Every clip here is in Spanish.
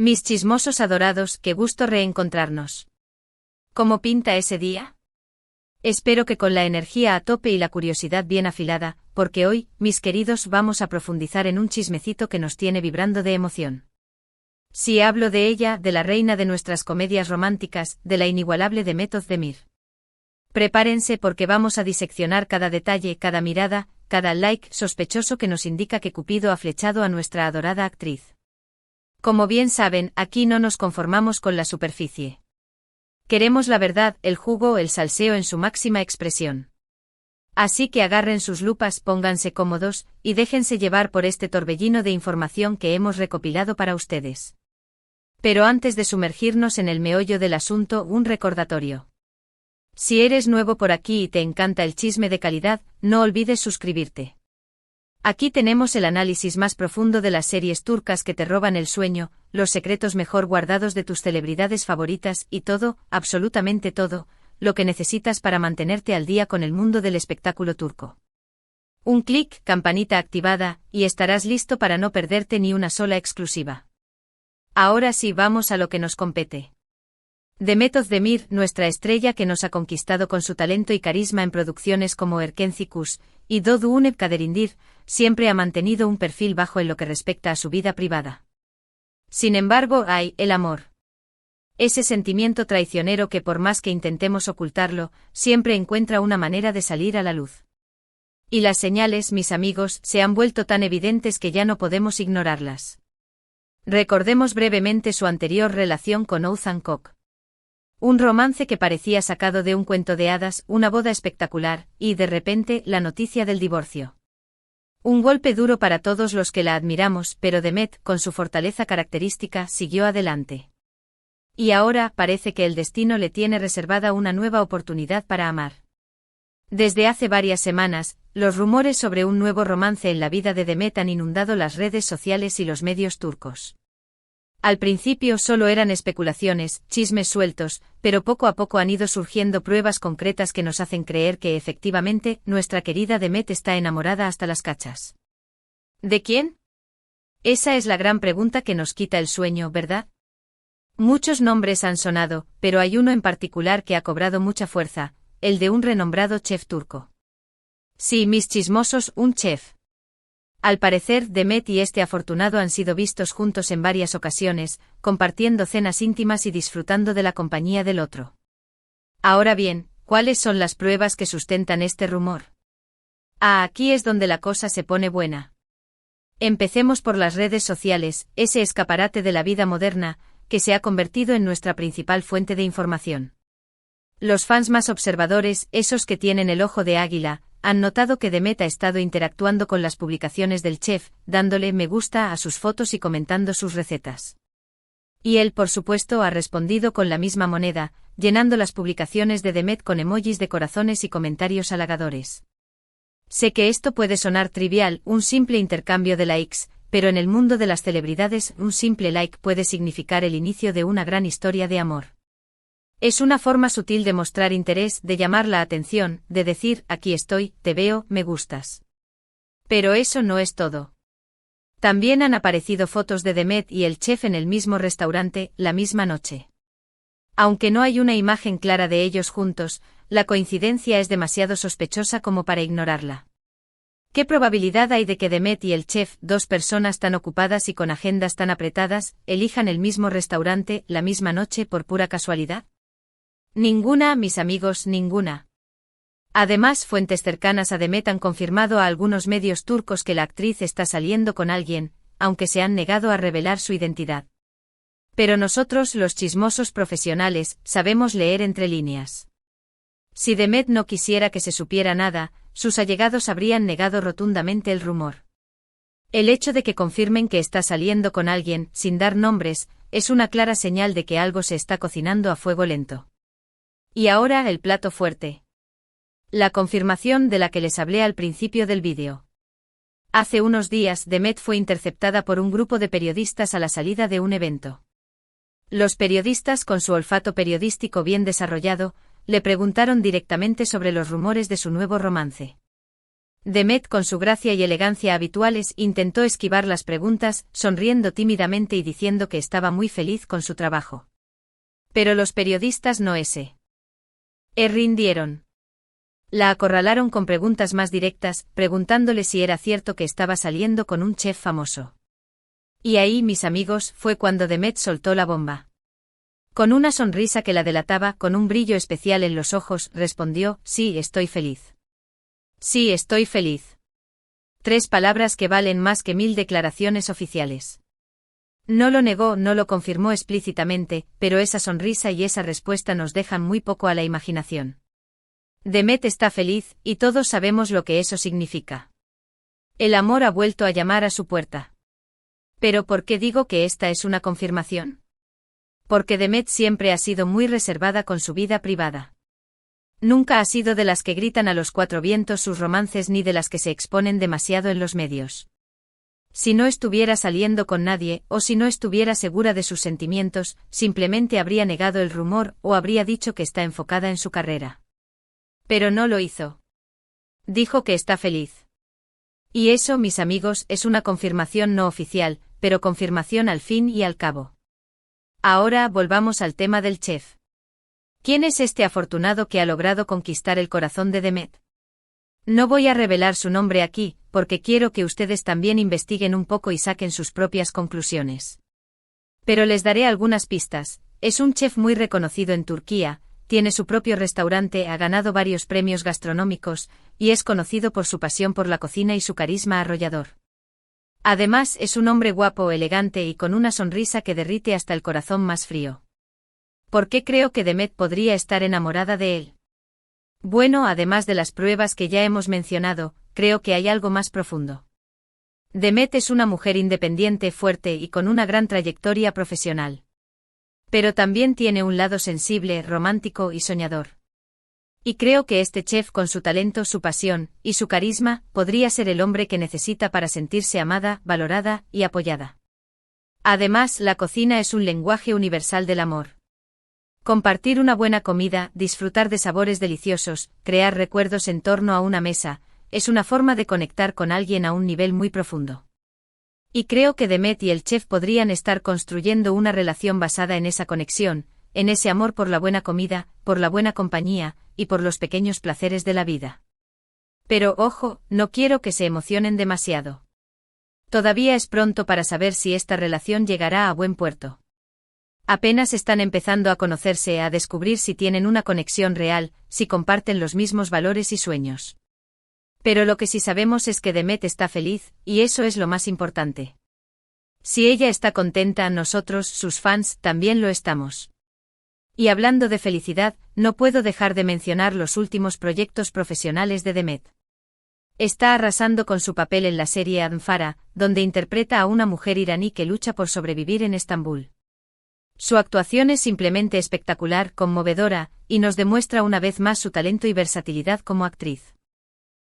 Mis chismosos adorados, qué gusto reencontrarnos. ¿Cómo pinta ese día? Espero que con la energía a tope y la curiosidad bien afilada, porque hoy, mis queridos, vamos a profundizar en un chismecito que nos tiene vibrando de emoción. Sí, hablo de ella, de la reina de nuestras comedias románticas, de la inigualable Demet Özdemir. Prepárense porque vamos a diseccionar cada detalle, cada mirada, cada like sospechoso que nos indica que Cupido ha flechado a nuestra adorada actriz. Como bien saben, aquí no nos conformamos con la superficie. Queremos la verdad, el jugo, el salseo en su máxima expresión. Así que agarren sus lupas, pónganse cómodos, y déjense llevar por este torbellino de información que hemos recopilado para ustedes. Pero antes de sumergirnos en el meollo del asunto, un recordatorio. Si eres nuevo por aquí y te encanta el chisme de calidad, no olvides suscribirte. Aquí tenemos el análisis más profundo de las series turcas que te roban el sueño, los secretos mejor guardados de tus celebridades favoritas y todo, absolutamente todo, lo que necesitas para mantenerte al día con el mundo del espectáculo turco. Un clic, campanita activada, y estarás listo para no perderte ni una sola exclusiva. Ahora sí, vamos a lo que nos compete. Demet Özdemir, nuestra estrella que nos ha conquistado con su talento y carisma en producciones como Erkenci Kuş y Doğu Kaderindir, siempre ha mantenido un perfil bajo en lo que respecta a su vida privada. Sin embargo, hay el amor. Ese sentimiento traicionero que por más que intentemos ocultarlo, siempre encuentra una manera de salir a la luz. Y las señales, mis amigos, se han vuelto tan evidentes que ya no podemos ignorarlas. Recordemos brevemente su anterior relación con Oğuzhan Koç. Un romance que parecía sacado de un cuento de hadas, una boda espectacular, y de repente, la noticia del divorcio. Un golpe duro para todos los que la admiramos, pero Demet, con su fortaleza característica, siguió adelante. Y ahora, parece que el destino le tiene reservada una nueva oportunidad para amar. Desde hace varias semanas, los rumores sobre un nuevo romance en la vida de Demet han inundado las redes sociales y los medios turcos. Al principio solo eran especulaciones, chismes sueltos, pero poco a poco han ido surgiendo pruebas concretas que nos hacen creer que efectivamente, nuestra querida Demet está enamorada hasta las cachas. ¿De quién? Esa es la gran pregunta que nos quita el sueño, ¿verdad? Muchos nombres han sonado, pero hay uno en particular que ha cobrado mucha fuerza, el de un renombrado chef turco. Sí, mis chismosos, un chef. Al parecer, Demet y este afortunado han sido vistos juntos en varias ocasiones, compartiendo cenas íntimas y disfrutando de la compañía del otro. Ahora bien, ¿cuáles son las pruebas que sustentan este rumor? Aquí es donde la cosa se pone buena. Empecemos por las redes sociales, ese escaparate de la vida moderna, que se ha convertido en nuestra principal fuente de información. Los fans más observadores, esos que tienen el ojo de águila, han notado que Demet ha estado interactuando con las publicaciones del chef, dándole me gusta a sus fotos y comentando sus recetas. Y él, por supuesto, ha respondido con la misma moneda, llenando las publicaciones de Demet con emojis de corazones y comentarios halagadores. Sé que esto puede sonar trivial, un simple intercambio de likes, pero en el mundo de las celebridades, un simple like puede significar el inicio de una gran historia de amor. Es una forma sutil de mostrar interés, de llamar la atención, de decir, aquí estoy, te veo, me gustas. Pero eso no es todo. También han aparecido fotos de Demet y el chef en el mismo restaurante, la misma noche. Aunque no hay una imagen clara de ellos juntos, la coincidencia es demasiado sospechosa como para ignorarla. ¿Qué probabilidad hay de que Demet y el chef, dos personas tan ocupadas y con agendas tan apretadas, elijan el mismo restaurante, la misma noche por pura casualidad? Ninguna, mis amigos, ninguna. Además, fuentes cercanas a Demet han confirmado a algunos medios turcos que la actriz está saliendo con alguien, aunque se han negado a revelar su identidad. Pero nosotros, los chismosos profesionales, sabemos leer entre líneas. Si Demet no quisiera que se supiera nada, sus allegados habrían negado rotundamente el rumor. El hecho de que confirmen que está saliendo con alguien, sin dar nombres, es una clara señal de que algo se está cocinando a fuego lento. Y ahora el plato fuerte. La confirmación de la que les hablé al principio del vídeo. Hace unos días, Demet fue interceptada por un grupo de periodistas a la salida de un evento. Los periodistas, con su olfato periodístico bien desarrollado, le preguntaron directamente sobre los rumores de su nuevo romance. Demet, con su gracia y elegancia habituales, intentó esquivar las preguntas, sonriendo tímidamente y diciendo que estaba muy feliz con su trabajo. Pero los periodistas no rindieron. La acorralaron con preguntas más directas, preguntándole si era cierto que estaba saliendo con un chef famoso. Y ahí, mis amigos, fue cuando Demet soltó la bomba. Con una sonrisa que la delataba, con un brillo especial en los ojos, respondió: sí, estoy feliz. Sí, estoy feliz. 3 palabras que valen más que 1000 declaraciones oficiales. No lo negó, no lo confirmó explícitamente, pero esa sonrisa y esa respuesta nos dejan muy poco a la imaginación. Demet está feliz, y todos sabemos lo que eso significa. El amor ha vuelto a llamar a su puerta. ¿Pero por qué digo que esta es una confirmación? Porque Demet siempre ha sido muy reservada con su vida privada. Nunca ha sido de las que gritan a los 4 vientos sus romances ni de las que se exponen demasiado en los medios. Si no estuviera saliendo con nadie, o si no estuviera segura de sus sentimientos, simplemente habría negado el rumor o habría dicho que está enfocada en su carrera. Pero no lo hizo. Dijo que está feliz. Y eso, mis amigos, es una confirmación no oficial, pero confirmación al fin y al cabo. Ahora volvamos al tema del chef. ¿Quién es este afortunado que ha logrado conquistar el corazón de Demet? No voy a revelar su nombre aquí, porque quiero que ustedes también investiguen un poco y saquen sus propias conclusiones. Pero les daré algunas pistas. Es un chef muy reconocido en Turquía, tiene su propio restaurante, ha ganado varios premios gastronómicos, y es conocido por su pasión por la cocina y su carisma arrollador. Además, es un hombre guapo, elegante y con una sonrisa que derrite hasta el corazón más frío. ¿Por qué creo que Demet podría estar enamorada de él? Bueno, además de las pruebas que ya hemos mencionado, creo que hay algo más profundo. Demet es una mujer independiente, fuerte y con una gran trayectoria profesional. Pero también tiene un lado sensible, romántico y soñador. Y creo que este chef, con su talento, su pasión y su carisma, podría ser el hombre que necesita para sentirse amada, valorada y apoyada. Además, la cocina es un lenguaje universal del amor. Compartir una buena comida, disfrutar de sabores deliciosos, crear recuerdos en torno a una mesa, es una forma de conectar con alguien a un nivel muy profundo. Y creo que Demet y el chef podrían estar construyendo una relación basada en esa conexión, en ese amor por la buena comida, por la buena compañía, y por los pequeños placeres de la vida. Pero ojo, no quiero que se emocionen demasiado. Todavía es pronto para saber si esta relación llegará a buen puerto. Apenas están empezando a conocerse, a descubrir si tienen una conexión real, si comparten los mismos valores y sueños. Pero lo que sí sabemos es que Demet está feliz, y eso es lo más importante. Si ella está contenta, nosotros, sus fans, también lo estamos. Y hablando de felicidad, no puedo dejar de mencionar los últimos proyectos profesionales de Demet. Está arrasando con su papel en la serie Anfara, donde interpreta a una mujer iraní que lucha por sobrevivir en Estambul. Su actuación es simplemente espectacular, conmovedora, y nos demuestra una vez más su talento y versatilidad como actriz.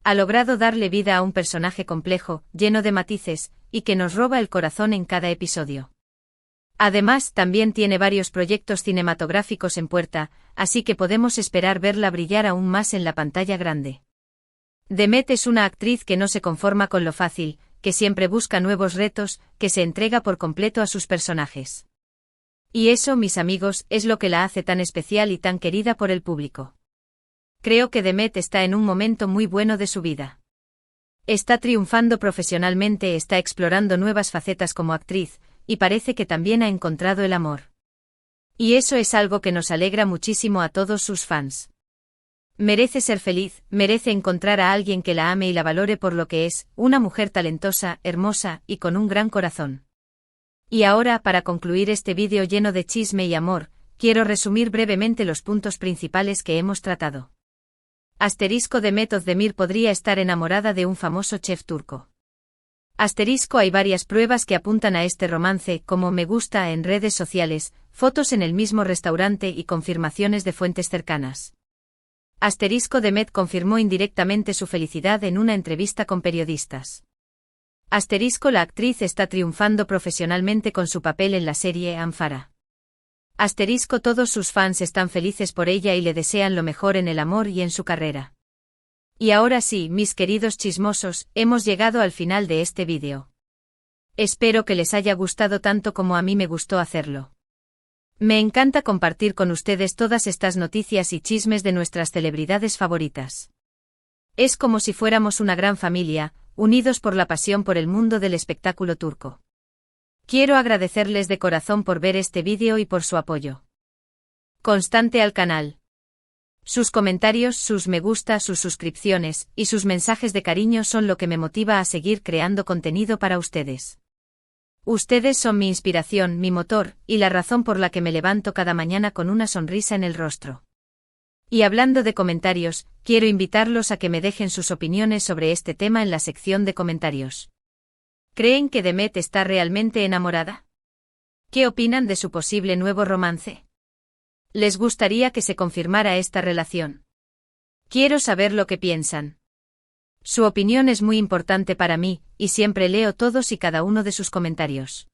Ha logrado darle vida a un personaje complejo, lleno de matices, y que nos roba el corazón en cada episodio. Además, también tiene varios proyectos cinematográficos en puerta, así que podemos esperar verla brillar aún más en la pantalla grande. Demet es una actriz que no se conforma con lo fácil, que siempre busca nuevos retos, que se entrega por completo a sus personajes. Y eso, mis amigos, es lo que la hace tan especial y tan querida por el público. Creo que Demet está en un momento muy bueno de su vida. Está triunfando profesionalmente, está explorando nuevas facetas como actriz, y parece que también ha encontrado el amor. Y eso es algo que nos alegra muchísimo a todos sus fans. Merece ser feliz, merece encontrar a alguien que la ame y la valore por lo que es, una mujer talentosa, hermosa y con un gran corazón. Y ahora, para concluir este vídeo lleno de chisme y amor, quiero resumir brevemente los puntos principales que hemos tratado. Asterisco: Demet Özdemir podría estar enamorada de un famoso chef turco. Asterisco: hay varias pruebas que apuntan a este romance, como me gusta en redes sociales, fotos en el mismo restaurante y confirmaciones de fuentes cercanas. Asterisco: Demet confirmó indirectamente su felicidad en una entrevista con periodistas. Asterisco: la actriz está triunfando profesionalmente con su papel en la serie Anfara. Asterisco: todos sus fans están felices por ella y le desean lo mejor en el amor y en su carrera. Y ahora sí, mis queridos chismosos, hemos llegado al final de este vídeo. Espero que les haya gustado tanto como a mí me gustó hacerlo. Me encanta compartir con ustedes todas estas noticias y chismes de nuestras celebridades favoritas. Es como si fuéramos una gran familia, unidos por la pasión por el mundo del espectáculo turco. Quiero agradecerles de corazón por ver este vídeo y por su apoyo constante al canal. Sus comentarios, sus me gusta, sus suscripciones y sus mensajes de cariño son lo que me motiva a seguir creando contenido para ustedes. Ustedes son mi inspiración, mi motor, y la razón por la que me levanto cada mañana con una sonrisa en el rostro. Y hablando de comentarios, quiero invitarlos a que me dejen sus opiniones sobre este tema en la sección de comentarios. ¿Creen que Demet está realmente enamorada? ¿Qué opinan de su posible nuevo romance? ¿Les gustaría que se confirmara esta relación? Quiero saber lo que piensan. Su opinión es muy importante para mí, y siempre leo todos y cada uno de sus comentarios.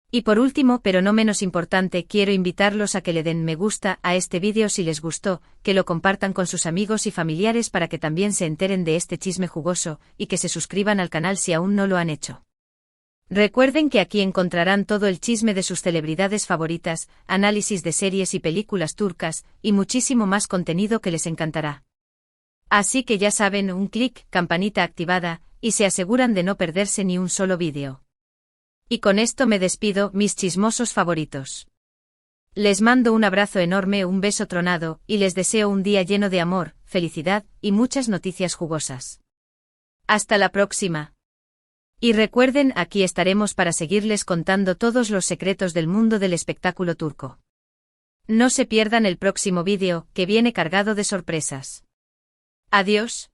Y por último, pero no menos importante, quiero invitarlos a que le den me gusta a este vídeo si les gustó, que lo compartan con sus amigos y familiares para que también se enteren de este chisme jugoso, y que se suscriban al canal si aún no lo han hecho. Recuerden que aquí encontrarán todo el chisme de sus celebridades favoritas, análisis de series y películas turcas, y muchísimo más contenido que les encantará. Así que ya saben, un clic, campanita activada, y se aseguran de no perderse ni un solo vídeo. Y con esto me despido, mis chismosos favoritos. Les mando un abrazo enorme, un beso tronado, y les deseo un día lleno de amor, felicidad, y muchas noticias jugosas. Hasta la próxima. Y recuerden, aquí estaremos para seguirles contando todos los secretos del mundo del espectáculo turco. No se pierdan el próximo vídeo, que viene cargado de sorpresas. Adiós.